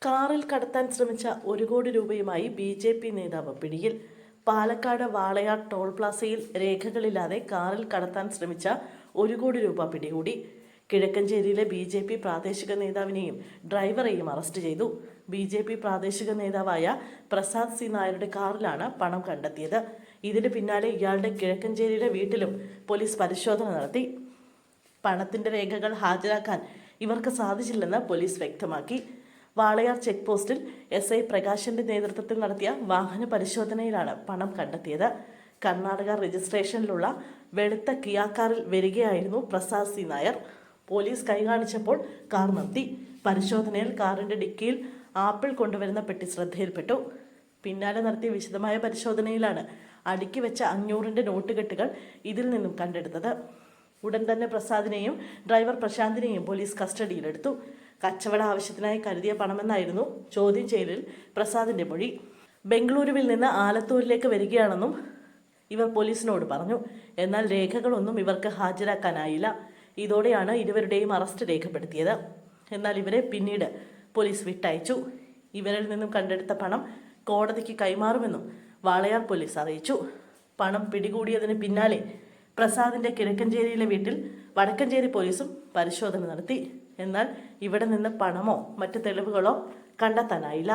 കാറിൽ കടത്താൻ ശ്രമിച്ച 1 കോടി രൂപയുമായി BJP നേതാവ് പിടിയിൽ. പാലക്കാട് വാളയാർ ടോൾ പ്ലാസയിൽ രേഖകളില്ലാതെ കാറിൽ കടത്താൻ ശ്രമിച്ച 1 കോടി രൂപ പിടികൂടി. കിഴക്കഞ്ചേരിയിലെ BJP പ്രാദേശിക നേതാവിനെയും ഡ്രൈവറെയും അറസ്റ്റ് ചെയ്തു. BJP പ്രാദേശിക നേതാവായ പ്രസാദ് സി നായരുടെ കാറിലാണ് പണം കണ്ടെത്തിയത്. ഇതിന് പിന്നാലെ ഇയാളുടെ കിഴക്കഞ്ചേരിയിലെ വീട്ടിലും പോലീസ് പരിശോധന നടത്തി. പണത്തിന്റെ രേഖകൾ ഹാജരാക്കാൻ ഇവർക്ക് സാധിച്ചില്ലെന്ന് പോലീസ് വ്യക്തമാക്കി. വാളയാർ ചെക്ക് പോസ്റ്റിൽ SI പ്രകാശിന്റെ നേതൃത്വത്തിൽ നടത്തിയ വാഹന പരിശോധനയിലാണ് പണം കണ്ടെത്തിയത്. കർണാടക രജിസ്ട്രേഷനിലുള്ള വെളുത്ത കിയ കാറിൽ വരികയായിരുന്നു പ്രസാദ് സി നായർ. പോലീസ് കൈകാണിച്ചപ്പോൾ കാർ നിർത്തി. പരിശോധനയിൽ കാറിന്റെ ഡിക്കിയിൽ ആപ്പിൾ കൊണ്ടുവരുന്ന പെട്ടി ശ്രദ്ധയിൽപ്പെട്ടു. പിന്നാലെ നടത്തിയ വിശദമായ പരിശോധനയിലാണ് അടുക്കി വെച്ച 500ന്റെ നോട്ടുകെട്ടുകൾ ഇതിൽ നിന്നും കണ്ടെടുത്തത്. ഉടൻ തന്നെ പ്രസാദിനെയും ഡ്രൈവർ പ്രശാന്തിനെയും പോലീസ് കസ്റ്റഡിയിലെടുത്തു. കച്ചവട ആവശ്യത്തിനായി കരുതിയ പണമെന്നായിരുന്നു ചോദ്യം ചെയ്യലിൽ പ്രസാദിന്റെ മൊഴി. ബംഗളൂരുവിൽ നിന്ന് ആലത്തൂരിലേക്ക് വരികയാണെന്നും ഇവർ പോലീസിനോട് പറഞ്ഞു. എന്നാൽ രേഖകളൊന്നും ഇവർക്ക് ഹാജരാക്കാനായില്ല. ഇതോടെയാണ് ഇരുവരുടെയും അറസ്റ്റ് രേഖപ്പെടുത്തിയത്. എന്നാൽ ഇവരെ പിന്നീട് പോലീസ് വിട്ടയച്ചു. ഇവരിൽ നിന്നും കണ്ടെടുത്ത പണം കോടതിക്ക് കൈമാറുമെന്നും വാളയാർ പോലീസ് അറിയിച്ചു. പണം പിടികൂടിയതിന് പിന്നാലെ പ്രസാദിന്റെ കിഴക്കഞ്ചേരിയിലെ വീട്ടിൽ വടക്കഞ്ചേരി പോലീസും പരിശോധന നടത്തി. എന്നാൽ ഇവിടെ നിന്ന് പണമോ മറ്റ് തെളിവുകളോ കണ്ടെത്താനായില്ല.